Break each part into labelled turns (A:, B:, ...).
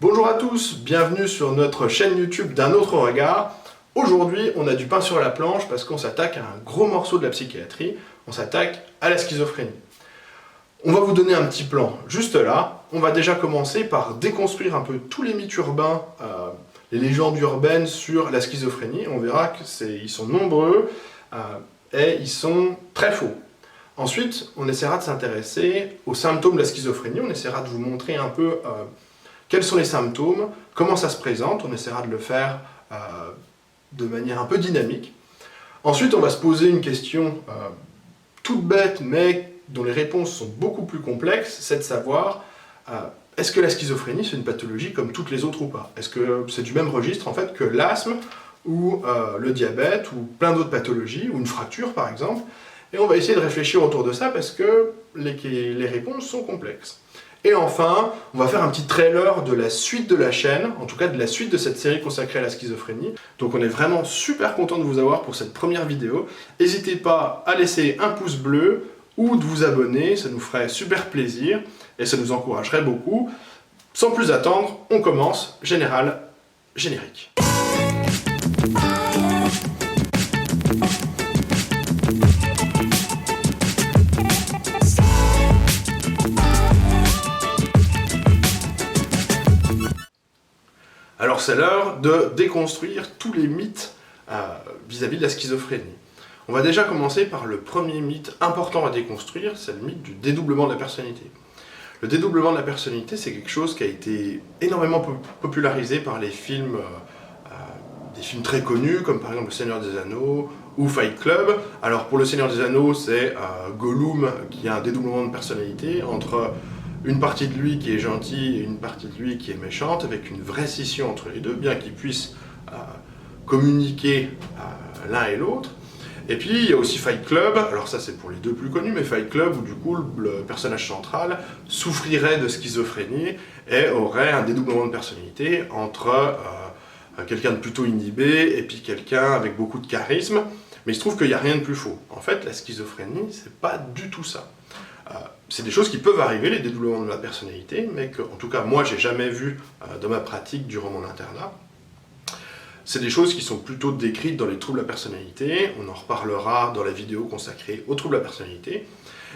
A: Bonjour à tous, bienvenue sur notre chaîne YouTube d'un autre regard. Aujourd'hui, on a du pain sur la planche parce qu'on s'attaque à un gros morceau de la psychiatrie, on s'attaque à la schizophrénie. On va vous donner un petit plan juste là. On va déjà commencer par déconstruire un peu tous les mythes urbains, les légendes urbaines sur la schizophrénie. On verra qu'ils sont nombreux et ils sont très faux. Ensuite, on essaiera de s'intéresser aux symptômes de la schizophrénie. On essaiera de vous montrer un peu quels sont les symptômes, comment ça se présente. On essaiera de le faire de manière un peu dynamique. Ensuite, on va se poser une question toute bête, mais dont les réponses sont beaucoup plus complexes, c'est de savoir est-ce que la schizophrénie c'est une pathologie comme toutes les autres ou pas? Est-ce que c'est du même registre en fait que l'asthme ou le diabète ou plein d'autres pathologies, ou une fracture par exemple? Et on va essayer de réfléchir autour de ça parce que les réponses sont complexes. Et enfin, on va faire un petit trailer de la suite de la chaîne, en tout cas de la suite de cette série consacrée à la schizophrénie. Donc on est vraiment super content de vous avoir pour cette première vidéo. N'hésitez pas à laisser un pouce bleu ou de vous abonner, ça nous ferait super plaisir et ça nous encouragerait beaucoup. Sans plus attendre, on commence, général, générique. Alors c'est l'heure de déconstruire tous les mythes vis-à-vis de la schizophrénie. On va déjà commencer par le premier mythe important à déconstruire, c'est le mythe du dédoublement de la personnalité. Le dédoublement de la personnalité, c'est quelque chose qui a été énormément popularisé par les films, des films très connus, comme par exemple Le Seigneur des Anneaux ou Fight Club. Alors pour Le Seigneur des Anneaux, c'est Gollum qui a un dédoublement de personnalité entre une partie de lui qui est gentille et une partie de lui qui est méchante, avec une vraie scission entre les deux, bien qu'ils puissent communiquer l'un et l'autre. Et puis il y a aussi Fight Club, alors ça c'est pour les deux plus connus, mais Fight Club où du coup le personnage central souffrirait de schizophrénie et aurait un dédoublement de personnalité entre quelqu'un de plutôt inhibé et puis quelqu'un avec beaucoup de charisme. Mais il se trouve qu'il n'y a rien de plus faux. En fait, la schizophrénie, c'est pas du tout ça. C'est des choses qui peuvent arriver, les dédoublements de la personnalité, mais que, en tout cas, moi, j'ai jamais vu dans ma pratique durant mon internat. C'est des choses qui sont plutôt décrites dans les troubles de la personnalité, on en reparlera dans la vidéo consacrée aux troubles de la personnalité,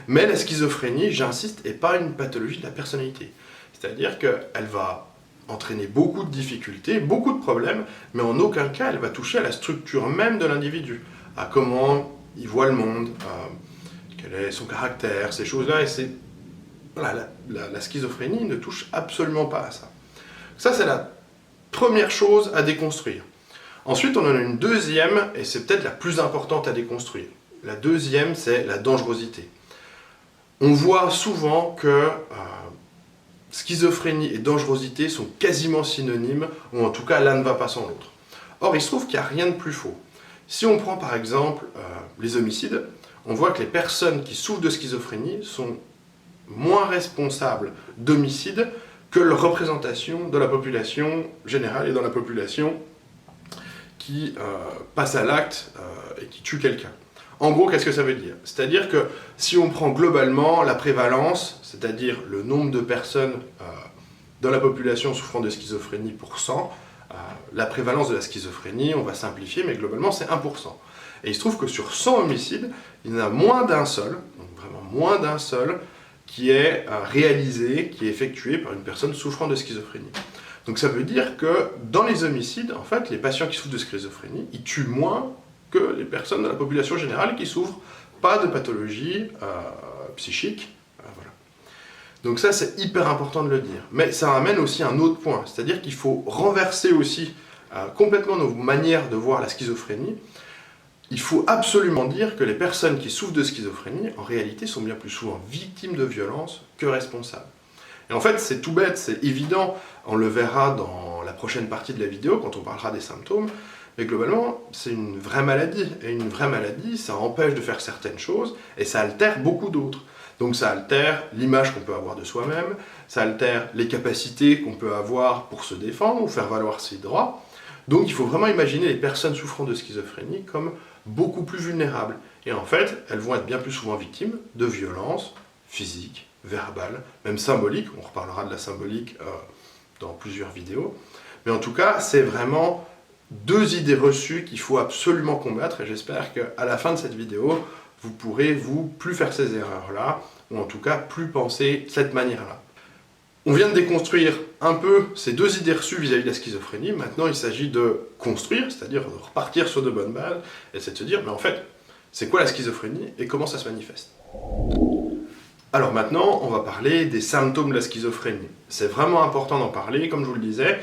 A: mais la schizophrénie, j'insiste, n'est pas une pathologie de la personnalité. C'est-à-dire qu'elle va entraîner beaucoup de difficultés, beaucoup de problèmes, mais en aucun cas elle va toucher à la structure même de l'individu, à comment il voit le monde, quel est son caractère, ces choses-là, et c'est... Voilà, la schizophrénie ne touche absolument pas à ça. Ça, c'est la première chose à déconstruire. Ensuite, on en a une deuxième, et c'est peut-être la plus importante à déconstruire. La deuxième, c'est la dangerosité. On voit souvent que schizophrénie et dangerosité sont quasiment synonymes, ou en tout cas l'un ne va pas sans l'autre. Or, il se trouve qu'il n'y a rien de plus faux. Si on prend par exemple les homicides, on voit que les personnes qui souffrent de schizophrénie sont moins responsables d'homicides que la représentation de la population générale et dans la population qui passe à l'acte et qui tue quelqu'un. En gros, qu'est-ce que ça veut dire? C'est-à-dire que si on prend globalement la prévalence, c'est-à-dire le nombre de personnes dans la population souffrant de schizophrénie pour 100, la prévalence de la schizophrénie, on va simplifier, mais globalement c'est 1%. Et il se trouve que sur 100 homicides, il y en a moins d'un seul, donc vraiment moins d'un seul, qui est réalisé, qui est effectué par une personne souffrant de schizophrénie. Donc ça veut dire que dans les homicides, en fait, les patients qui souffrent de schizophrénie, ils tuent moins que les personnes de la population générale qui souffrent pas de pathologie psychique. Voilà. Donc ça, c'est hyper important de le dire. Mais ça amène aussi un autre point, c'est-à-dire qu'il faut renverser aussi complètement nos manières de voir la schizophrénie. Il faut absolument dire que les personnes qui souffrent de schizophrénie, en réalité, sont bien plus souvent victimes de violences que responsables. Et en fait, c'est tout bête, c'est évident, on le verra dans la prochaine partie de la vidéo, quand on parlera des symptômes, mais globalement, c'est une vraie maladie. Et une vraie maladie, ça empêche de faire certaines choses, et ça altère beaucoup d'autres. Donc ça altère l'image qu'on peut avoir de soi-même, ça altère les capacités qu'on peut avoir pour se défendre ou faire valoir ses droits. Donc il faut vraiment imaginer les personnes souffrant de schizophrénie comme beaucoup plus vulnérables. Et en fait, elles vont être bien plus souvent victimes de violences physiques, verbales, même symboliques. On reparlera de la symbolique dans plusieurs vidéos. Mais en tout cas, c'est vraiment deux idées reçues qu'il faut absolument combattre, et j'espère qu'à la fin de cette vidéo, vous pourrez plus faire ces erreurs-là, ou en tout cas plus penser de cette manière-là. On vient de déconstruire un peu ces deux idées reçues vis-à-vis de la schizophrénie. Maintenant, il s'agit de construire, c'est-à-dire de repartir sur de bonnes bases, et c'est de se dire, mais en fait, c'est quoi la schizophrénie et comment ça se manifeste? Alors maintenant, on va parler des symptômes de la schizophrénie. C'est vraiment important d'en parler, comme je vous le disais,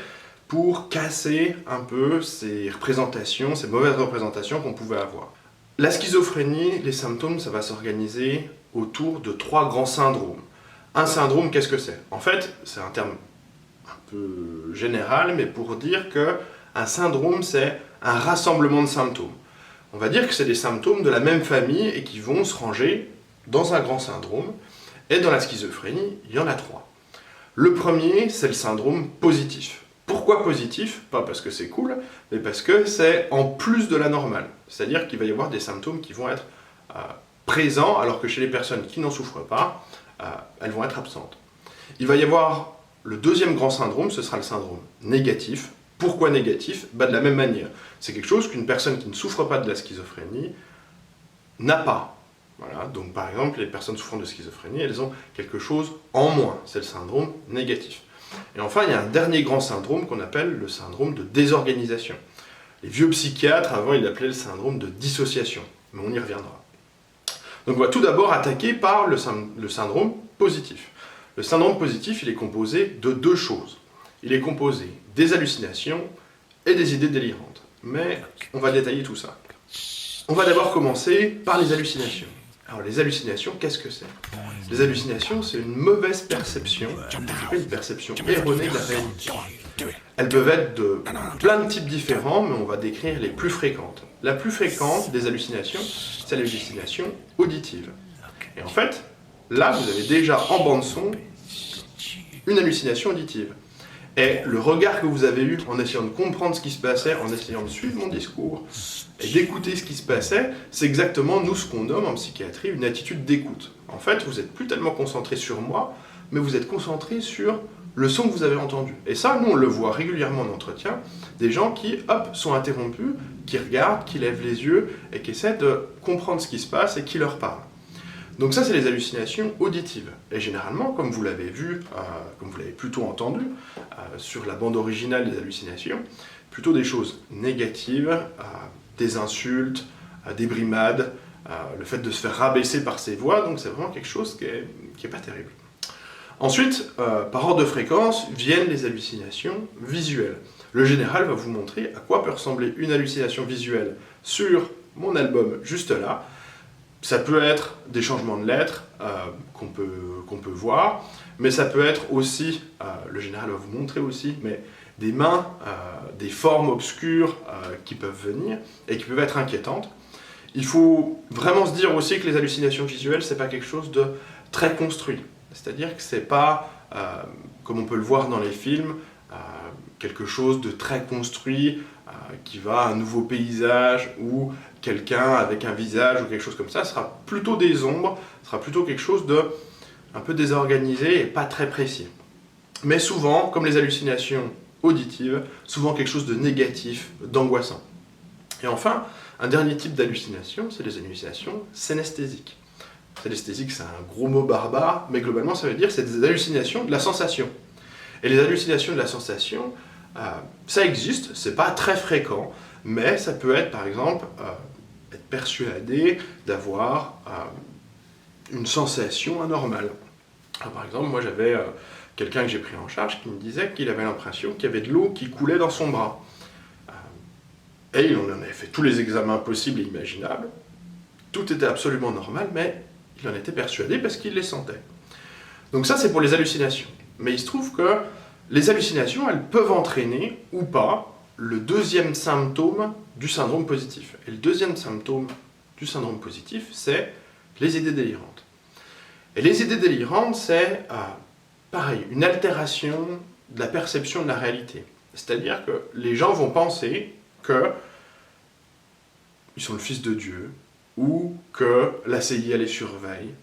A: pour casser un peu ces représentations, ces mauvaises représentations qu'on pouvait avoir. La schizophrénie, les symptômes, ça va s'organiser autour de 3 grands syndromes. Un syndrome, qu'est-ce que c'est? En fait, c'est un terme un peu général, mais pour dire qu'un syndrome, c'est un rassemblement de symptômes. On va dire que c'est des symptômes de la même famille et qui vont se ranger dans un grand syndrome. Et dans la schizophrénie, il y en a 3. Le premier, c'est le syndrome positif. Pourquoi positif? Pas parce que c'est cool, mais parce que c'est en plus de la normale. C'est-à-dire qu'il va y avoir des symptômes qui vont être présents, alors que chez les personnes qui n'en souffrent pas, elles vont être absentes. Il va y avoir le deuxième grand syndrome, ce sera le syndrome négatif. Pourquoi négatif? De la même manière. C'est quelque chose qu'une personne qui ne souffre pas de la schizophrénie n'a pas. Voilà, donc par exemple, les personnes souffrant de schizophrénie, elles ont quelque chose en moins, c'est le syndrome négatif. Et enfin, il y a un dernier grand syndrome qu'on appelle le syndrome de désorganisation. Les vieux psychiatres, avant, ils l'appelaient le syndrome de dissociation, mais on y reviendra. Donc on va tout d'abord attaquer par le syndrome positif. Le syndrome positif, il est composé de 2 choses. Il est composé des hallucinations et des idées délirantes. Mais on va détailler tout ça. On va d'abord commencer par les hallucinations. Alors les hallucinations, qu'est-ce que c'est? Les hallucinations, c'est une mauvaise perception, une perception erronée de la réalité. Elles peuvent être de plein de types différents, mais on va décrire les plus fréquentes. La plus fréquente des hallucinations, c'est l'hallucination auditive. Et en fait, là, vous avez déjà en bande-son une hallucination auditive. Et le regard que vous avez eu en essayant de comprendre ce qui se passait, en essayant de suivre mon discours et d'écouter ce qui se passait, c'est exactement nous ce qu'on nomme en psychiatrie une attitude d'écoute. En fait, vous n'êtes plus tellement concentré sur moi, mais vous êtes concentré sur le son que vous avez entendu. Et ça, nous, on le voit régulièrement en entretien, des gens qui, hop, sont interrompus, qui regardent, qui lèvent les yeux et qui essaient de comprendre ce qui se passe et qui leur parlent. Donc ça, c'est les hallucinations auditives. Et généralement, comme vous l'avez vu, comme vous l'avez plutôt entendu, sur la bande originale des hallucinations, plutôt des choses négatives, des insultes, des brimades, le fait de se faire rabaisser par ses voix, donc c'est vraiment quelque chose qui est pas terrible. Ensuite, par ordre de fréquence, viennent les hallucinations visuelles. Le général va vous montrer à quoi peut ressembler une hallucination visuelle sur mon album juste là. Ça peut être des changements de lettres qu'on peut voir, mais ça peut être aussi, le général va vous montrer aussi, mais des mains, des formes obscures qui peuvent venir et qui peuvent être inquiétantes. Il faut vraiment se dire aussi que les hallucinations visuelles, c'est pas quelque chose de très construit. C'est-à-dire que c'est pas, comme on peut le voir dans les films, quelque chose de très construit, qui va à un nouveau paysage ou quelqu'un avec un visage ou quelque chose comme ça, ce sera plutôt des ombres, ce sera plutôt quelque chose de un peu désorganisé et pas très précis. Mais souvent, comme les hallucinations auditives, souvent quelque chose de négatif, d'angoissant. Et enfin, un dernier type d'hallucination, c'est les hallucinations synesthésiques. Synesthésique, c'est un gros mot barbare, mais globalement, ça veut dire que c'est des hallucinations de la sensation. Et les hallucinations de la sensation, ça existe, c'est pas très fréquent, mais ça peut être, par exemple, être persuadé d'avoir une sensation anormale. Alors, par exemple, moi j'avais quelqu'un que j'ai pris en charge qui me disait qu'il avait l'impression qu'il y avait de l'eau qui coulait dans son bras. Et il en avait fait tous les examens possibles et imaginables. Tout était absolument normal, mais il en était persuadé parce qu'il les sentait. Donc ça, c'est pour les hallucinations. Mais il se trouve que les hallucinations, elles peuvent entraîner, ou pas, le deuxième symptôme du syndrome positif. Et le deuxième symptôme du syndrome positif, c'est les idées délirantes. Et les idées délirantes, c'est, pareil, une altération de la perception de la réalité. C'est-à-dire que les gens vont penser qu'ils sont le fils de Dieu, ou que la CIA les surveille,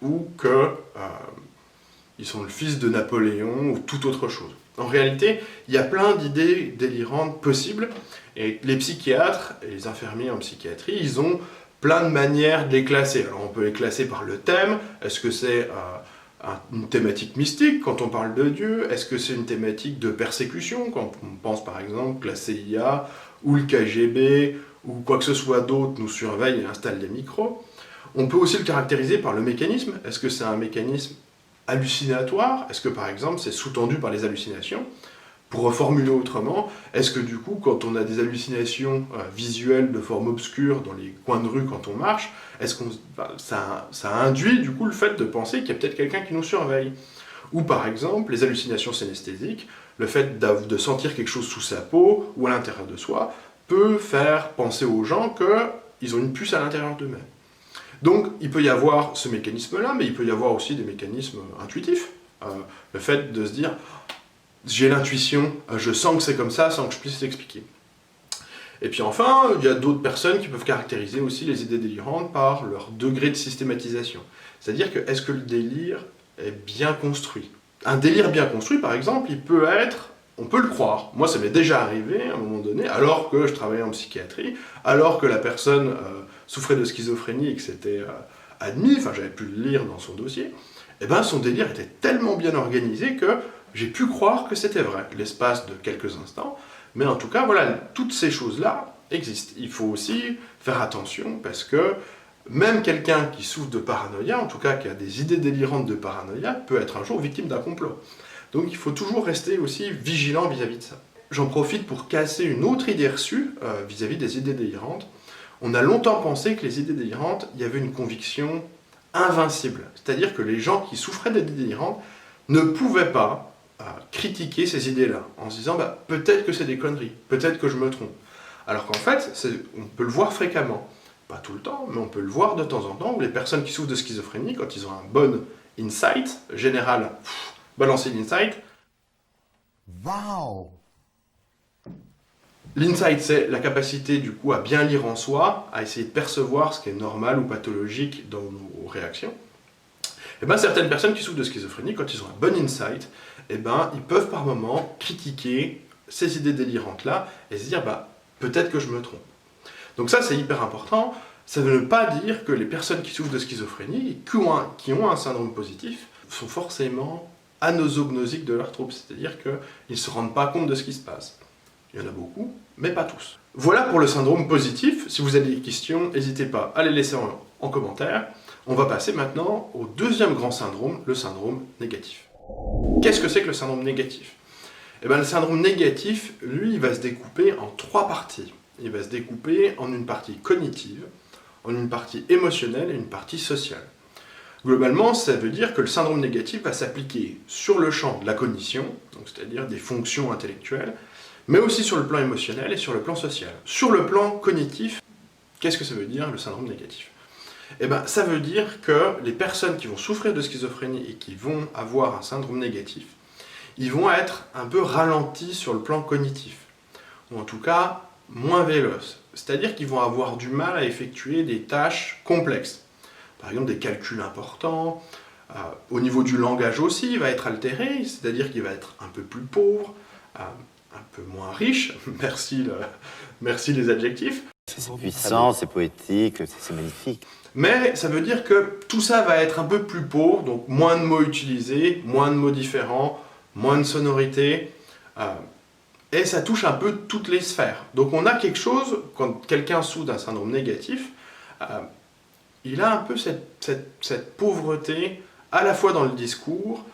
A: ou qu'ils sont le fils de Napoléon, ou toute autre chose. En réalité, il y a plein d'idées délirantes possibles, et les psychiatres et les infirmiers en psychiatrie, ils ont plein de manières de les classer. Alors on peut les classer par le thème, est-ce que c'est une thématique mystique quand on parle de Dieu, est-ce que c'est une thématique de persécution, quand on pense par exemple que la CIA ou le KGB ou quoi que ce soit d'autre nous surveille et installe des micros. On peut aussi le caractériser par le mécanisme, est-ce que c'est un mécanisme hallucinatoire, est-ce que par exemple c'est sous-tendu par les hallucinations? Pour reformuler autrement, est-ce que du coup, quand on a des hallucinations visuelles de forme obscure dans les coins de rue quand on marche, est-ce que ça induit du coup le fait de penser qu'il y a peut-être quelqu'un qui nous surveille? Ou par exemple, les hallucinations synesthésiques, le fait de sentir quelque chose sous sa peau ou à l'intérieur de soi, peut faire penser aux gens qu'ils ont une puce à l'intérieur d'eux-mêmes. Donc il peut y avoir ce mécanisme-là, mais il peut y avoir aussi des mécanismes intuitifs. Le fait de se dire j'ai l'intuition, je sens que c'est comme ça sans que je puisse l'expliquer. Et puis enfin, il y a d'autres personnes qui peuvent caractériser aussi les idées délirantes par leur degré de systématisation. C'est-à-dire que est-ce que le délire est bien construit? Un délire bien construit, par exemple, il peut être, on peut le croire. Moi, ça m'est déjà arrivé à un moment donné, alors que je travaillais en psychiatrie, alors que la personne souffrait de schizophrénie et que c'était admis, enfin j'avais pu le lire dans son dossier, et ben son délire était tellement bien organisé que j'ai pu croire que c'était vrai, l'espace de quelques instants, mais en tout cas, voilà, toutes ces choses-là existent. Il faut aussi faire attention, parce que même quelqu'un qui souffre de paranoïa, en tout cas qui a des idées délirantes de paranoïa, peut être un jour victime d'un complot. Donc il faut toujours rester aussi vigilant vis-à-vis de ça. J'en profite pour casser une autre idée reçue vis-à-vis des idées délirantes. On a longtemps pensé que les idées délirantes, il y avait une conviction invincible. C'est-à-dire que les gens qui souffraient d'idées délirantes ne pouvaient pas critiquer ces idées-là, en se disant peut-être que c'est des conneries, peut-être que je me trompe. Alors qu'en fait, on peut le voir fréquemment. Pas tout le temps, mais on peut le voir de temps en temps, où les personnes qui souffrent de schizophrénie, quand ils ont un bon insight général, balancer l'insight.
B: Wow!
A: L'insight, c'est la capacité du coup à bien lire en soi, à essayer de percevoir ce qui est normal ou pathologique dans nos réactions. Et bien certaines personnes qui souffrent de schizophrénie, quand ils ont un bon insight, et ben ils peuvent par moment critiquer ces idées délirantes-là et se dire peut-être que je me trompe. Donc ça c'est hyper important. Ça ne veut pas dire que les personnes qui souffrent de schizophrénie, qui ont un syndrome positif, sont forcément anosognosiques de leur trouble, c'est-à-dire qu'ils ne se rendent pas compte de ce qui se passe. Il y en a beaucoup, mais pas tous. Voilà pour le syndrome positif. Si vous avez des questions, n'hésitez pas à les laisser en commentaire. On va passer maintenant au deuxième grand syndrome, le syndrome négatif. Qu'est-ce que c'est que le syndrome négatif? Eh bien, le syndrome négatif, lui, il va se découper en 3 parties. Il va se découper en une partie cognitive, en une partie émotionnelle et une partie sociale. Globalement, ça veut dire que le syndrome négatif va s'appliquer sur le champ de la cognition, donc c'est-à-dire des fonctions intellectuelles, mais aussi sur le plan émotionnel et sur le plan social. Sur le plan cognitif, qu'est-ce que ça veut dire le syndrome négatif? Eh bien, ça veut dire que les personnes qui vont souffrir de schizophrénie et qui vont avoir un syndrome négatif, ils vont être un peu ralentis sur le plan cognitif, ou en tout cas moins véloces. C'est-à-dire qu'ils vont avoir du mal à effectuer des tâches complexes. Par exemple, des calculs importants. Au niveau du langage aussi, il va être altéré, c'est-à-dire qu'il va être un peu plus pauvre, un peu moins riche, merci les adjectifs.
C: C'est puissant, c'est poétique, c'est magnifique.
A: Mais ça veut dire que tout ça va être un peu plus pauvre, donc moins de mots utilisés, moins de mots différents, moins de sonorités, et ça touche un peu toutes les sphères. Donc on a quelque chose, quand quelqu'un souffre d'un syndrome négatif, il a un peu cette pauvreté, à la fois dans le discours,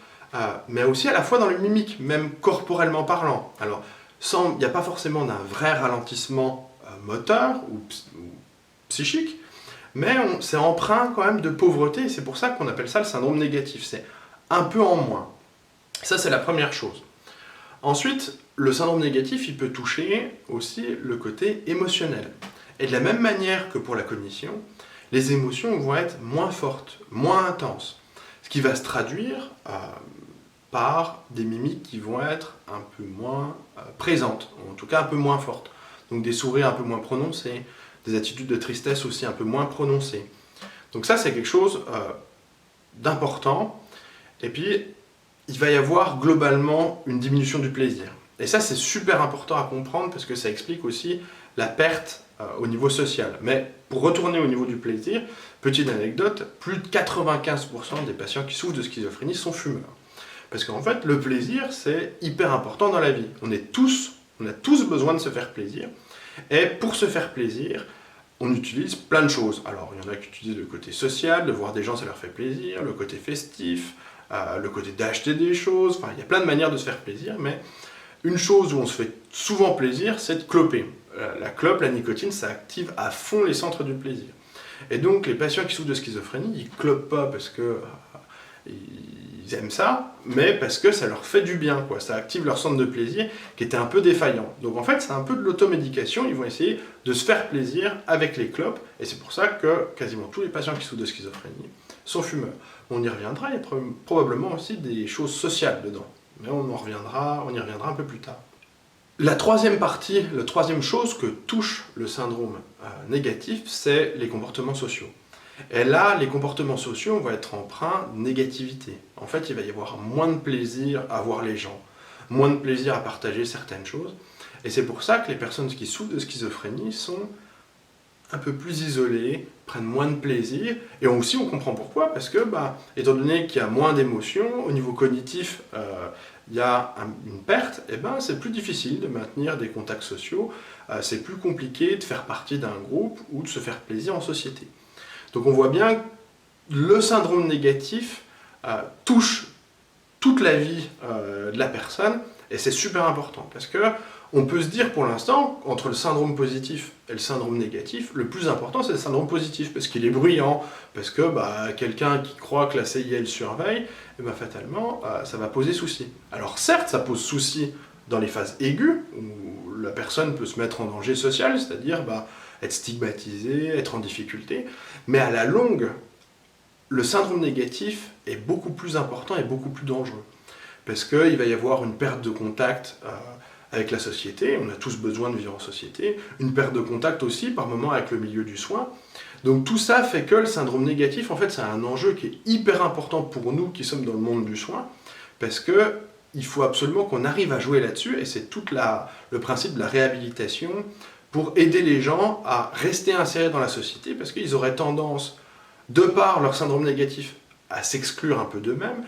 A: mais aussi à la fois dans les mimiques, même corporellement parlant. Alors, il n'y a pas forcément d'un vrai ralentissement moteur ou psychique, mais c'est empreint quand même de pauvreté, et c'est pour ça qu'on appelle ça le syndrome négatif. C'est un peu en moins. Ça, c'est la première chose. Ensuite, le syndrome négatif, il peut toucher aussi le côté émotionnel. Et de la même manière que pour la cognition, les émotions vont être moins fortes, moins intenses, ce qui va se traduire par des mimiques qui vont être un peu moins présentes, ou en tout cas un peu moins fortes. Donc des sourires un peu moins prononcés, des attitudes de tristesse aussi un peu moins prononcées. Donc ça, c'est quelque chose d'important. Et puis, il va y avoir globalement une diminution du plaisir. Et ça, c'est super important à comprendre parce que ça explique aussi la perte au niveau social. Mais pour retourner au niveau du plaisir, petite anecdote, plus de 95% des patients qui souffrent de schizophrénie sont fumeurs. Parce qu'en fait, le plaisir, c'est hyper important dans la vie. On a tous besoin de se faire plaisir. Et pour se faire plaisir, on utilise plein de choses. Alors, il y en a qui utilisent le côté social, de voir des gens, ça leur fait plaisir, le côté festif, le côté d'acheter des choses. Enfin, il y a plein de manières de se faire plaisir, mais une chose où on se fait souvent plaisir, c'est de cloper. La clope, la nicotine, ça active à fond les centres du plaisir. Et donc, les patients qui souffrent de schizophrénie, ils clopent pas parce que ils aiment ça, mais parce que ça leur fait du bien, quoi. Ça active leur centre de plaisir qui était un peu défaillant. Donc en fait, c'est un peu de l'automédication, ils vont essayer de se faire plaisir avec les clopes, et c'est pour ça que quasiment tous les patients qui souffrent de schizophrénie sont fumeurs. On y reviendra, il y a probablement aussi des choses sociales dedans, mais on y reviendra un peu plus tard. La troisième partie, la troisième chose que touche le syndrome négatif, c'est les comportements sociaux. Et là, les comportements sociaux vont être empreints de négativité. En fait, il va y avoir moins de plaisir à voir les gens, moins de plaisir à partager certaines choses. Et c'est pour ça que les personnes qui souffrent de schizophrénie sont un peu plus isolées, prennent moins de plaisir. Et aussi, on comprend pourquoi, parce que, étant donné qu'il y a moins d'émotions, au niveau cognitif, il y a une perte, et c'est plus difficile de maintenir des contacts sociaux, c'est plus compliqué de faire partie d'un groupe ou de se faire plaisir en société. Donc on voit bien que le syndrome négatif touche toute la vie de la personne, et c'est super important, parce que on peut se dire pour l'instant, entre le syndrome positif et le syndrome négatif, le plus important c'est le syndrome positif, parce qu'il est bruyant, parce que quelqu'un qui croit que la CIA le surveille, fatalement, ça va poser souci. Alors certes, ça pose souci dans les phases aiguës, où la personne peut se mettre en danger social, c'est-à-dire être stigmatisé, être en difficulté, mais à la longue, le syndrome négatif est beaucoup plus important et beaucoup plus dangereux. Parce qu'il va y avoir une perte de contact avec la société, on a tous besoin de vivre en société, une perte de contact aussi par moment avec le milieu du soin. Donc tout ça fait que le syndrome négatif, en fait, c'est un enjeu qui est hyper important pour nous qui sommes dans le monde du soin, parce qu'il faut absolument qu'on arrive à jouer là-dessus, et c'est tout le principe de la réhabilitation, pour aider les gens à rester insérés dans la société, parce qu'ils auraient tendance, de par leur syndrome négatif, à s'exclure un peu d'eux-mêmes,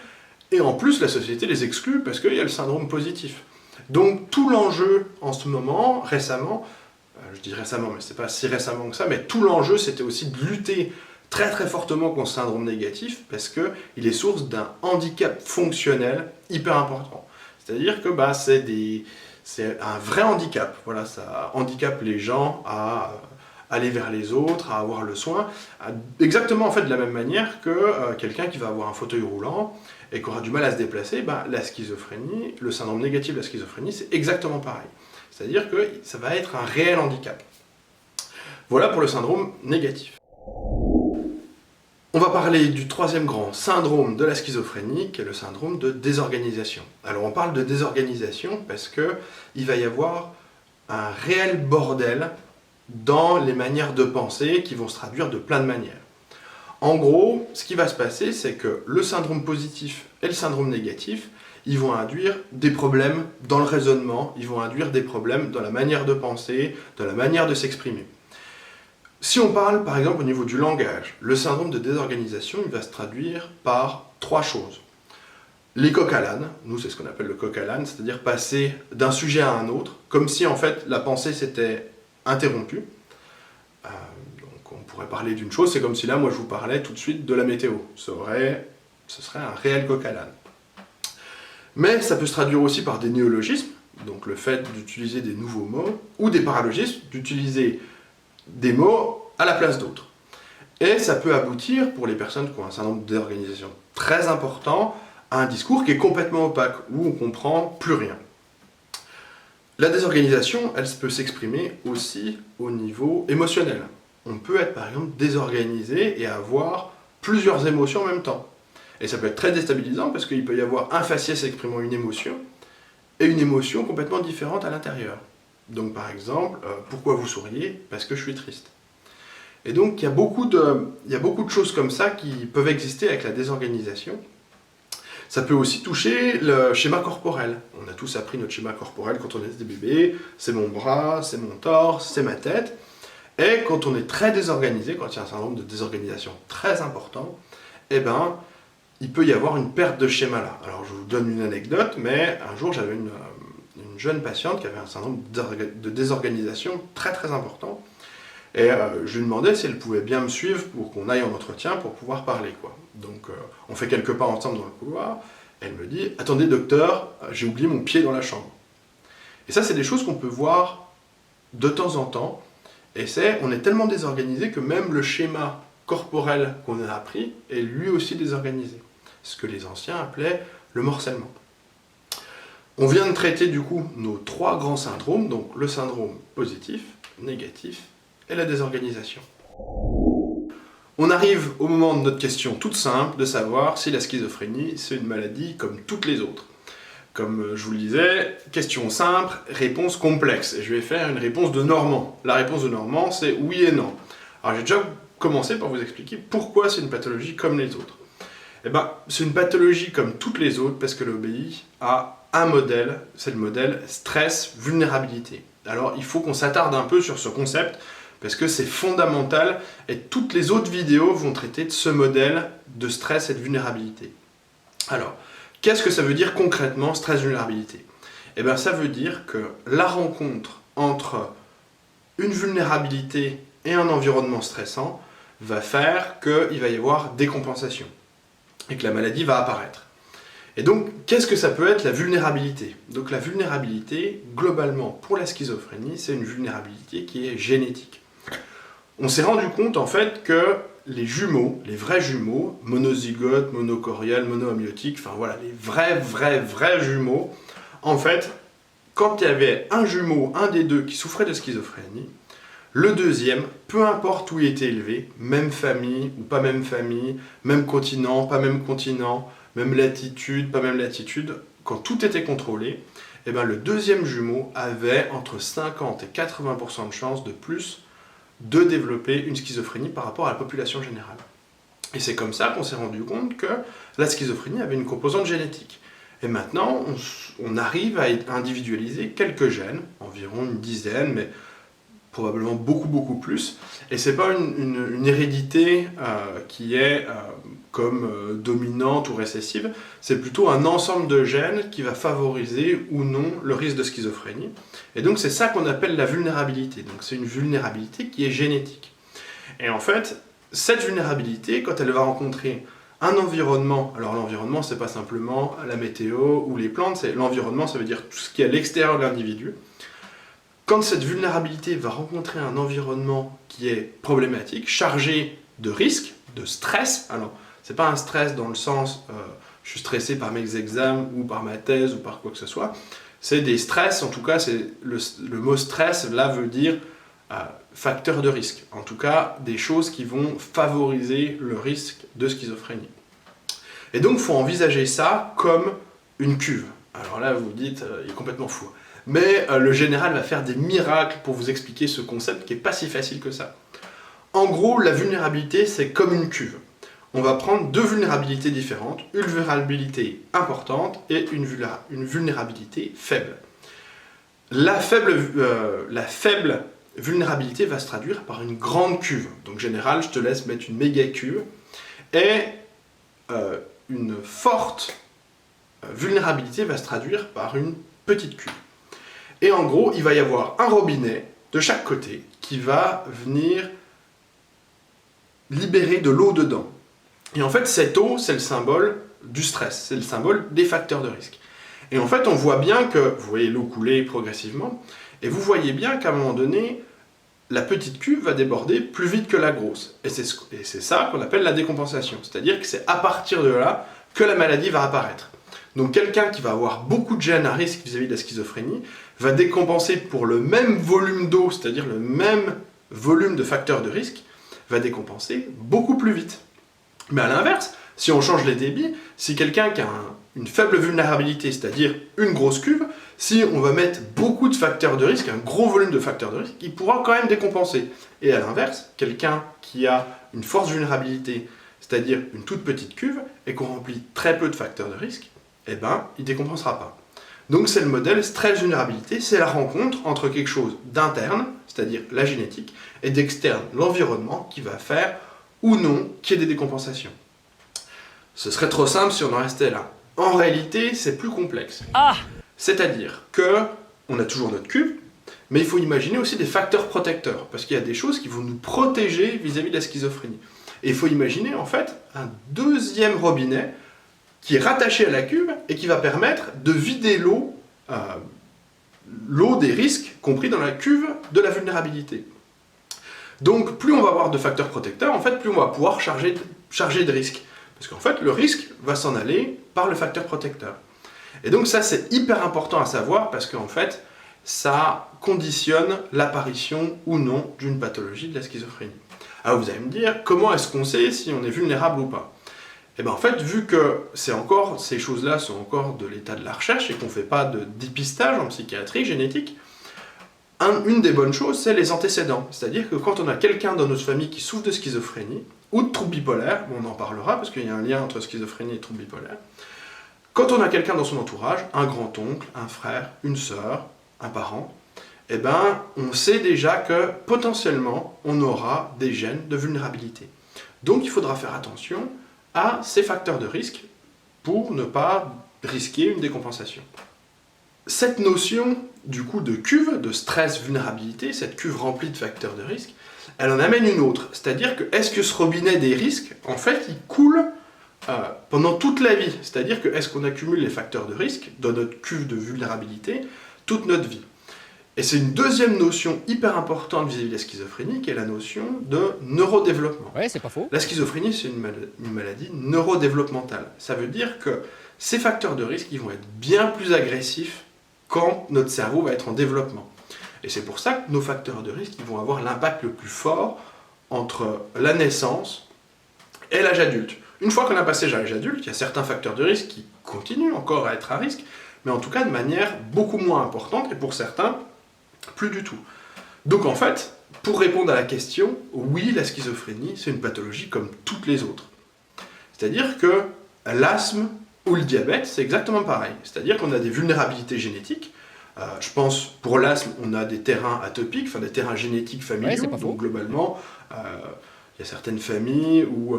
A: et en plus la société les exclut parce qu'il y a le syndrome positif. Donc tout l'enjeu en ce moment, récemment, je dis récemment, mais c'est pas si récemment que ça, mais tout l'enjeu c'était aussi de lutter très très fortement contre le syndrome négatif, parce qu'il est source d'un handicap fonctionnel hyper important. C'est-à-dire que c'est un vrai handicap. Voilà, ça handicape les gens à aller vers les autres, à avoir le soin, exactement en fait de la même manière que quelqu'un qui va avoir un fauteuil roulant et qui aura du mal à se déplacer, la schizophrénie, le syndrome négatif de la schizophrénie, c'est exactement pareil. C'est-à-dire que ça va être un réel handicap. Voilà pour le syndrome négatif. On va parler du troisième grand syndrome de la schizophrénie, qui est le syndrome de désorganisation. Alors on parle de désorganisation parce qu'il va y avoir un réel bordel dans les manières de penser qui vont se traduire de plein de manières. En gros, ce qui va se passer, c'est que le syndrome positif et le syndrome négatif, ils vont induire des problèmes dans le raisonnement, ils vont induire des problèmes dans la manière de penser, dans la manière de s'exprimer. Si on parle par exemple au niveau du langage, le syndrome de désorganisation, il va se traduire par trois choses. Les coqs à l'âne, nous c'est ce qu'on appelle le coq à l'âne, c'est-à-dire passer d'un sujet à un autre, comme si en fait la pensée s'était interrompue. Donc on pourrait parler d'une chose, c'est comme si là moi je vous parlais tout de suite de la météo. Ce serait un réel coq à l'âne. Mais ça peut se traduire aussi par des néologismes, donc le fait d'utiliser des nouveaux mots, ou des paralogismes, d'utiliser des mots à la place d'autres. Et ça peut aboutir, pour les personnes qui ont un syndrome de désorganisation très important, à un discours qui est complètement opaque, où on ne comprend plus rien. La désorganisation, elle peut s'exprimer aussi au niveau émotionnel. On peut être par exemple désorganisé et avoir plusieurs émotions en même temps. Et ça peut être très déstabilisant parce qu'il peut y avoir un faciès exprimant une émotion et une émotion complètement différente à l'intérieur. Donc par exemple, pourquoi vous souriez? Parce que je suis triste. Et donc il y a beaucoup de choses comme ça qui peuvent exister avec la désorganisation. Ça peut aussi toucher le schéma corporel. On a tous appris notre schéma corporel quand on est des bébés. C'est mon bras, c'est mon torse, c'est ma tête. Et quand on est très désorganisé, quand il y a un syndrome de désorganisation très important, eh ben, il peut y avoir une perte de schéma là. Alors je vous donne une anecdote, mais un jour j'avais une jeune patiente qui avait un syndrome de désorganisation très très important. Et je lui demandais si elle pouvait bien me suivre pour qu'on aille en entretien pour pouvoir parler, quoi. Donc on fait quelques pas ensemble dans le couloir. Elle me dit « Attendez docteur, j'ai oublié mon pied dans la chambre ». Et ça c'est des choses qu'on peut voir de temps en temps. Et on est tellement désorganisé que même le schéma corporel qu'on a appris est lui aussi désorganisé. Ce que les anciens appelaient le morcellement. On vient de traiter du coup nos 3 grands syndromes, donc le syndrome positif, négatif et la désorganisation. On arrive au moment de notre question toute simple de savoir si la schizophrénie c'est une maladie comme toutes les autres. Comme je vous le disais, question simple, réponse complexe. Et je vais faire une réponse de Normand. La réponse de Normand c'est oui et non. Alors j'ai déjà commencé par vous expliquer pourquoi c'est une pathologie comme les autres. Eh ben, c'est une pathologie comme toutes les autres parce qu'elle obéit à un modèle, c'est le modèle stress-vulnérabilité. Alors il faut qu'on s'attarde un peu sur ce concept parce que c'est fondamental et toutes les autres vidéos vont traiter de ce modèle de stress et de vulnérabilité. Alors, qu'est-ce que ça veut dire concrètement stress-vulnérabilité? Eh bien ça veut dire que la rencontre entre une vulnérabilité et un environnement stressant va faire qu'il va y avoir décompensation et que la maladie va apparaître. Et donc, qu'est-ce que ça peut être la vulnérabilité? Donc la vulnérabilité, globalement, pour la schizophrénie, c'est une vulnérabilité qui est génétique. On s'est rendu compte, en fait, que les jumeaux, les vrais jumeaux, monozygotes, monochoriales, monoamniotiques, enfin voilà, les vrais jumeaux, en fait, quand il y avait un jumeau, un des deux qui souffrait de schizophrénie, le deuxième, peu importe où il était élevé, même famille ou pas même famille, même continent, pas même continent, même latitude, pas même latitude, quand tout était contrôlé, eh ben le deuxième jumeau avait entre 50 et 80% de chances de plus de développer une schizophrénie par rapport à la population générale. Et c'est comme ça qu'on s'est rendu compte que la schizophrénie avait une composante génétique. Et maintenant, on arrive à individualiser quelques gènes, environ une dizaine, mais probablement beaucoup plus. Et c'est pas une hérédité qui est comme dominante ou récessive, c'est plutôt un ensemble de gènes qui va favoriser ou non le risque de schizophrénie. Et donc c'est ça qu'on appelle la vulnérabilité. Donc c'est une vulnérabilité qui est génétique. Et en fait, cette vulnérabilité, quand elle va rencontrer un environnement, alors l'environnement c'est pas simplement la météo ou les plantes, c'est l'environnement, ça veut dire tout ce qui est à l'extérieur de l'individu. Quand cette vulnérabilité va rencontrer un environnement qui est problématique, chargé de risques, de stress, alors c'est pas un stress dans le sens je suis stressé par mes examens ou par ma thèse ou par quoi que ce soit, c'est des stress, en tout cas c'est le mot stress là veut dire facteur de risque, en tout cas des choses qui vont favoriser le risque de schizophrénie. Et donc il faut envisager ça comme une cuve. Alors là vous vous dites, il est complètement fou. Mais le général va faire des miracles pour vous expliquer ce concept qui n'est pas si facile que ça. En gros, la vulnérabilité, c'est comme une cuve. On va prendre 2 vulnérabilités différentes, une vulnérabilité importante et une vulnérabilité faible. La faible vulnérabilité va se traduire par une grande cuve. Donc général, je te laisse mettre une méga cuve. Et une forte vulnérabilité va se traduire par une petite cuve. Et en gros, il va y avoir un robinet de chaque côté qui va venir libérer de l'eau dedans. Et en fait, cette eau, c'est le symbole du stress, c'est le symbole des facteurs de risque. Et en fait, on voit bien que, vous voyez l'eau couler progressivement, et vous voyez bien qu'à un moment donné, la petite cuve va déborder plus vite que la grosse. Et c'est ça qu'on appelle la décompensation. C'est-à-dire que c'est à partir de là que la maladie va apparaître. Donc quelqu'un qui va avoir beaucoup de gènes à risque vis-à-vis de la schizophrénie va décompenser pour le même volume d'eau, c'est-à-dire le même volume de facteurs de risque, va décompenser beaucoup plus vite. Mais à l'inverse, si on change les débits, si quelqu'un qui a une faible vulnérabilité, c'est-à-dire une grosse cuve, si on va mettre beaucoup de facteurs de risque, un gros volume de facteurs de risque, il pourra quand même décompenser. Et à l'inverse, quelqu'un qui a une forte vulnérabilité, c'est-à-dire une toute petite cuve, et qu'on remplit très peu de facteurs de risque, eh ben, il ne décompensera pas. Donc c'est le modèle stress-vulnérabilité, c'est la rencontre entre quelque chose d'interne, c'est-à-dire la génétique, et d'externe, l'environnement, qui va faire ou non qu'il y ait des décompensations. Ce serait trop simple si on en restait là. En réalité, c'est plus complexe. C'est-à-dire que on a toujours notre cube, mais il faut imaginer aussi des facteurs protecteurs, parce qu'il y a des choses qui vont nous protéger vis-à-vis de la schizophrénie. Et il faut imaginer en fait un deuxième robinet qui est rattaché à la cuve et qui va permettre de vider l'eau des risques compris dans la cuve de la vulnérabilité. Donc plus on va avoir de facteurs protecteurs, en fait, plus on va pouvoir charger de risques. Parce qu'en fait, le risque va s'en aller par le facteur protecteur. Et donc ça, c'est hyper important à savoir parce qu'en fait, ça conditionne l'apparition ou non d'une pathologie de la schizophrénie. Alors vous allez me dire, comment est-ce qu'on sait si on est vulnérable ou pas? Et bien en fait, vu que ces choses-là sont encore de l'état de la recherche et qu'on ne fait pas de dépistage en psychiatrie génétique, une des bonnes choses, c'est les antécédents. C'est-à-dire que quand on a quelqu'un dans notre famille qui souffre de schizophrénie, ou de trouble bipolaire, on en parlera parce qu'il y a un lien entre schizophrénie et trouble bipolaire, quand on a quelqu'un dans son entourage, un grand-oncle, un frère, une sœur, un parent, eh ben, on sait déjà que potentiellement, on aura des gènes de vulnérabilité. Donc il faudra faire attention à ces facteurs de risque pour ne pas risquer une décompensation. Cette notion du coup de cuve, de stress-vulnérabilité, cette cuve remplie de facteurs de risque, elle en amène une autre. C'est-à-dire que est-ce que ce robinet des risques, en fait, il coule pendant toute la vie? C'est-à-dire que est-ce qu'on accumule les facteurs de risque dans notre cuve de vulnérabilité toute notre vie? Et c'est une deuxième notion hyper importante vis-à-vis de la schizophrénie, qui est la notion de neurodéveloppement.
B: Ouais, c'est pas faux.
A: La schizophrénie, c'est une maladie neurodéveloppementale. Ça veut dire que ces facteurs de risque, ils vont être bien plus agressifs quand notre cerveau va être en développement. Et c'est pour ça que nos facteurs de risque, ils vont avoir l'impact le plus fort entre la naissance et l'âge adulte. Une fois qu'on a passé l'âge adulte, il y a certains facteurs de risque qui continuent encore à être à risque, mais en tout cas de manière beaucoup moins importante, et pour certains, plus du tout. Donc en fait, pour répondre à la question, oui, la schizophrénie, c'est une pathologie comme toutes les autres. C'est-à-dire que l'asthme ou le diabète, c'est exactement pareil. C'est-à-dire qu'on a des vulnérabilités génétiques. Je pense, pour l'asthme, on a des terrains atopiques, enfin des terrains génétiques familiaux.
B: Ouais,
A: donc globalement, il y a certaines familles où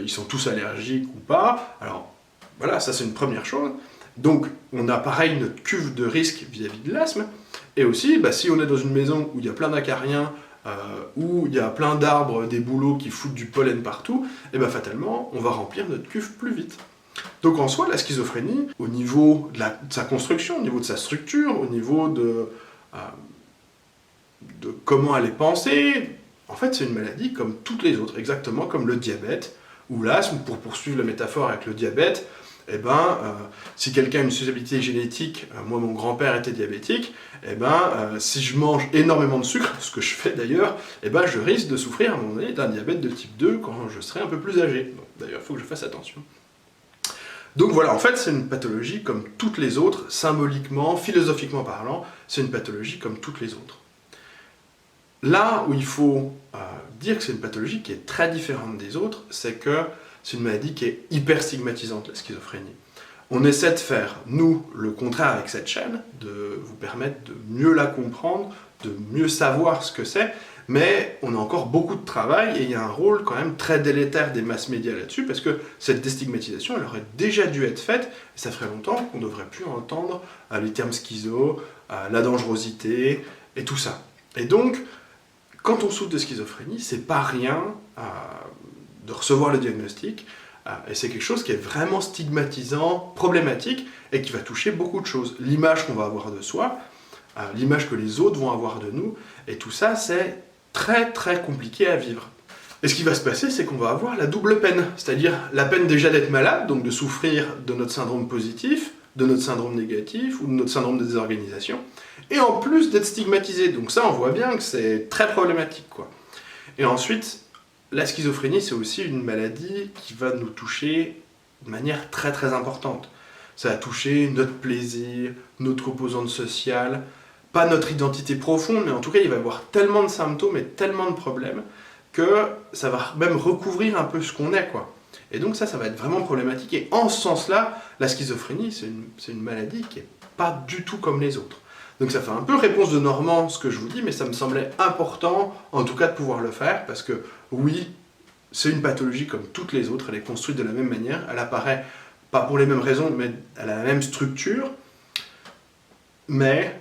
A: ils sont tous allergiques ou pas. Alors voilà, ça c'est une première chose. Donc on a pareil notre cuve de risque vis-à-vis de l'asthme. Et aussi, si on est dans une maison où il y a plein d'acariens, où il y a plein d'arbres, des bouleaux qui foutent du pollen partout, et fatalement, on va remplir notre cuve plus vite. Donc en soi, la schizophrénie, au niveau de sa construction, au niveau de sa structure, au niveau de comment elle est pensée, en fait c'est une maladie comme toutes les autres, exactement comme le diabète ou l'asthme. Pour poursuivre la métaphore avec le diabète, si quelqu'un a une susceptibilité génétique, moi mon grand-père était diabétique, si je mange énormément de sucre, ce que je fais d'ailleurs, je risque de souffrir à un moment donné d'un diabète de type 2 quand je serai un peu plus âgé. D'ailleurs, il faut que je fasse attention. Donc voilà, en fait, c'est une pathologie comme toutes les autres, symboliquement, philosophiquement parlant, c'est une pathologie comme toutes les autres. Là où il faut dire que c'est une pathologie qui est très différente des autres, c'est que c'est une maladie qui est hyper stigmatisante, la schizophrénie. On essaie de faire, nous, le contraire avec cette chaîne, de vous permettre de mieux la comprendre, de mieux savoir ce que c'est, mais on a encore beaucoup de travail et il y a un rôle quand même très délétère des masses médias là-dessus, parce que cette déstigmatisation, elle aurait déjà dû être faite, et ça ferait longtemps qu'on ne devrait plus entendre les termes schizo, la dangerosité, et tout ça. Et donc, quand on souffre de schizophrénie, c'est pas rien de recevoir le diagnostic, et c'est quelque chose qui est vraiment stigmatisant, problématique, et qui va toucher beaucoup de choses. L'image qu'on va avoir de soi, l'image que les autres vont avoir de nous, et tout ça, c'est très très compliqué à vivre. Et ce qui va se passer, c'est qu'on va avoir la double peine, c'est-à-dire la peine déjà d'être malade, donc de souffrir de notre syndrome positif, de notre syndrome négatif, ou de notre syndrome de désorganisation, et en plus d'être stigmatisé. Donc ça, on voit bien que c'est très problématique, quoi. Et ensuite, la schizophrénie, c'est aussi une maladie qui va nous toucher de manière très très importante. Ça va toucher notre plaisir, notre composante sociale, pas notre identité profonde, mais en tout cas, il va y avoir tellement de symptômes et tellement de problèmes que ça va même recouvrir un peu ce qu'on est, quoi. Et donc ça va être vraiment problématique. Et en ce sens-là, la schizophrénie, c'est une maladie qui n'est pas du tout comme les autres. Donc ça fait un peu réponse de Normand, ce que je vous dis, mais ça me semblait important, en tout cas, de pouvoir le faire, parce que oui, c'est une pathologie comme toutes les autres, elle est construite de la même manière, elle apparaît pas pour les mêmes raisons, mais elle a la même structure, mais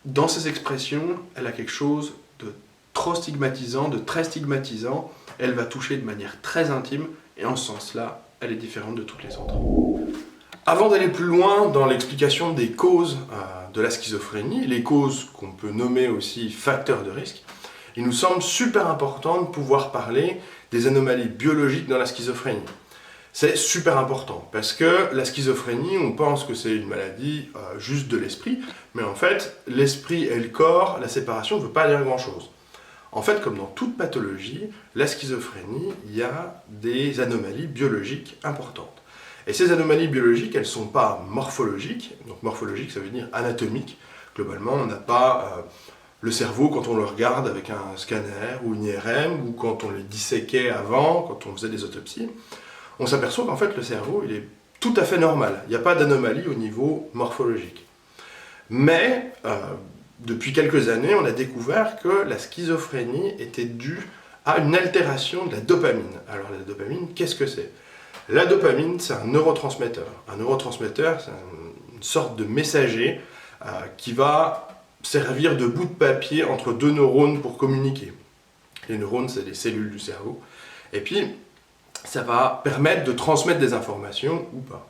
A: dans ses expressions, elle a quelque chose de trop stigmatisant, de très stigmatisant, elle va toucher de manière très intime, et en ce sens-là, elle est différente de toutes les autres. Avant d'aller plus loin dans l'explication des causes de la schizophrénie, les causes qu'on peut nommer aussi facteurs de risque, il nous semble super important de pouvoir parler des anomalies biologiques dans la schizophrénie. C'est super important, parce que la schizophrénie, on pense que c'est une maladie juste de l'esprit, mais en fait, l'esprit et le corps, la séparation ne veut pas dire grand-chose. En fait, comme dans toute pathologie, la schizophrénie, il y a des anomalies biologiques importantes. Et ces anomalies biologiques, elles ne sont pas morphologiques, donc morphologique ça veut dire anatomique. Globalement, on n'a pas le cerveau quand on le regarde avec un scanner ou une IRM, ou quand on le disséquait avant, quand on faisait des autopsies. On s'aperçoit qu'en fait le cerveau, il est tout à fait normal. Il n'y a pas d'anomalie au niveau morphologique. Mais depuis quelques années, on a découvert que la schizophrénie était due à une altération de la dopamine. Alors la dopamine, qu'est-ce que c'est ? La dopamine, c'est un neurotransmetteur. Un neurotransmetteur, c'est une sorte de messager qui va servir de bout de papier entre deux neurones pour communiquer. Les neurones, c'est les cellules du cerveau. Et puis, ça va permettre de transmettre des informations ou pas.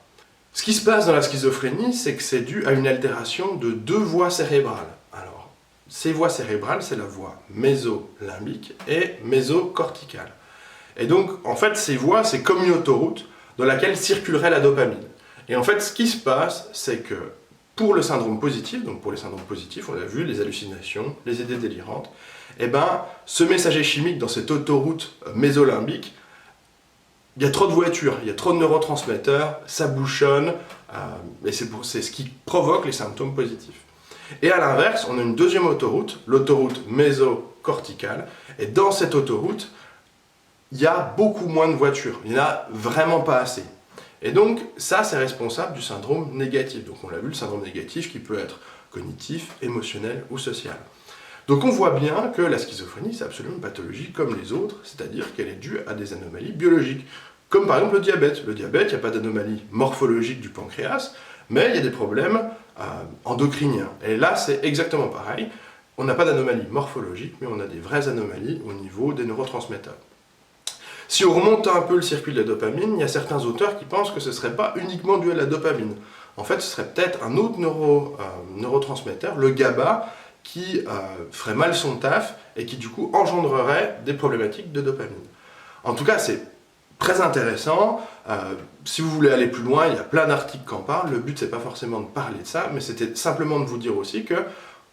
A: Ce qui se passe dans la schizophrénie, c'est que c'est dû à une altération de deux voies cérébrales. Alors, ces voies cérébrales, c'est la voie mésolimbique et mésocorticale. Et donc, en fait, ces voies, c'est comme une autoroute dans laquelle circulerait la dopamine. Et en fait, ce qui se passe, c'est que pour le syndrome positif, donc pour les syndromes positifs, on a vu les hallucinations, les idées délirantes, et ben, ce messager chimique dans cette autoroute mésolimbique, il y a trop de voitures, il y a trop de neurotransmetteurs, ça bouchonne, et c'est ce qui provoque les symptômes positifs. Et à l'inverse, on a une deuxième autoroute, l'autoroute mésocorticale, et dans cette autoroute, il y a beaucoup moins de voitures, il n'y en a vraiment pas assez. Et donc, ça, c'est responsable du syndrome négatif. Donc, on l'a vu, le syndrome négatif qui peut être cognitif, émotionnel ou social. Donc, on voit bien que la schizophrénie, c'est absolument une pathologie comme les autres, c'est-à-dire qu'elle est due à des anomalies biologiques. Comme par exemple le diabète. Le diabète, il n'y a pas d'anomalie morphologique du pancréas, mais il y a des problèmes endocriniens. Et là, c'est exactement pareil. On n'a pas d'anomalie morphologique, mais on a des vraies anomalies au niveau des neurotransmetteurs. Si on remonte un peu le circuit de la dopamine, il y a certains auteurs qui pensent que ce ne serait pas uniquement dû à la dopamine. En fait, ce serait peut-être un autre neurotransmetteur, le GABA, qui ferait mal son taf et qui du coup engendrerait des problématiques de dopamine. En tout cas, c'est très intéressant. Si vous voulez aller plus loin, il y a plein d'articles qui en parlent. Le but, c'est pas forcément de parler de ça, mais c'était simplement de vous dire aussi que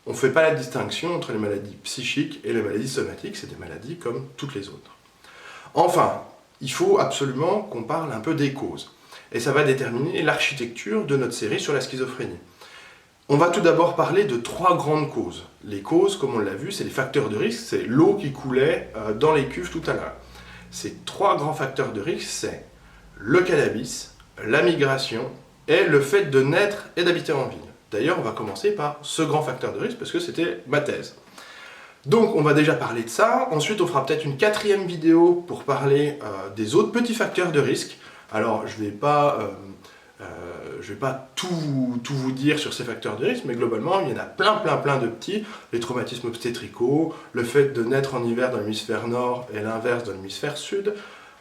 A: on ne fait pas la distinction entre les maladies psychiques et les maladies somatiques. C'est des maladies comme toutes les autres. Enfin, il faut absolument qu'on parle un peu des causes. Et ça va déterminer l'architecture de notre série sur la schizophrénie. On va tout d'abord parler de trois grandes causes. Les causes, comme on l'a vu, c'est les facteurs de risque, c'est l'eau qui coulait dans les cuves tout à l'heure. Ces trois grands facteurs de risque, c'est le cannabis, la migration et le fait de naître et d'habiter en ville. D'ailleurs, on va commencer par ce grand facteur de risque parce que c'était ma thèse. Donc on va déjà parler de ça, ensuite on fera peut-être une quatrième vidéo pour parler des autres petits facteurs de risque. Alors je vais pas tout vous dire sur ces facteurs de risque, mais globalement il y en a plein de petits. Les traumatismes obstétricaux, le fait de naître en hiver dans l'hémisphère nord et l'inverse dans l'hémisphère sud.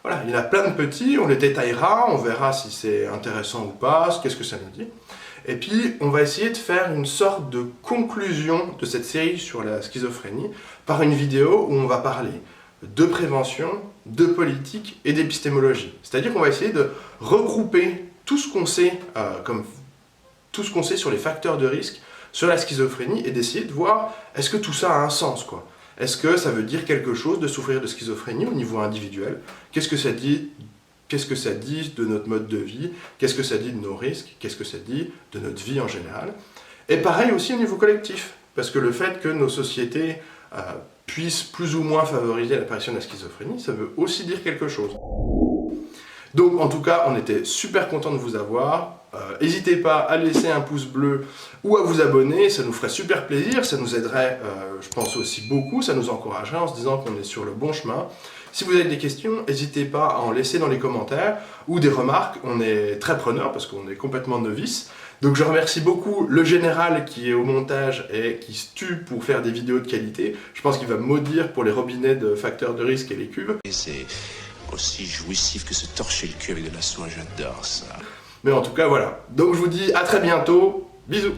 A: Voilà, il y en a plein de petits, on les détaillera, on verra si c'est intéressant ou pas, qu'est-ce que ça nous dit. Et puis, on va essayer de faire une sorte de conclusion de cette série sur la schizophrénie par une vidéo où on va parler de prévention, de politique et d'épistémologie. C'est-à-dire qu'on va essayer de regrouper tout ce qu'on sait, sur les facteurs de risque, sur la schizophrénie, et d'essayer de voir est-ce que tout ça a un sens, quoi. Est-ce que ça veut dire quelque chose de souffrir de schizophrénie au niveau individuel? Qu'est-ce que ça dit de notre mode de vie? Qu'est-ce que ça dit de nos risques? Qu'est-ce que ça dit de notre vie en général? Et pareil aussi au niveau collectif, parce que le fait que nos sociétés puisse plus ou moins favoriser l'apparition de la schizophrénie, ça veut aussi dire quelque chose. Donc en tout cas, on était super content de vous avoir. N'hésitez pas à laisser un pouce bleu ou à vous abonner, ça nous ferait super plaisir, ça nous aiderait, je pense aussi beaucoup, ça nous encouragerait en se disant qu'on est sur le bon chemin. Si vous avez des questions, n'hésitez pas à en laisser dans les commentaires ou des remarques, on est très preneurs parce qu'on est complètement novices. Donc je remercie beaucoup le général qui est au montage et qui se tue pour faire des vidéos de qualité. Je pense qu'il va me maudire pour les robinets de facteurs de risque et les cubes.
B: Et c'est aussi jouissif que se torcher le cul avec de la soie, j'adore ça.
A: Mais en tout cas, voilà. Donc je vous dis à très bientôt. Bisous.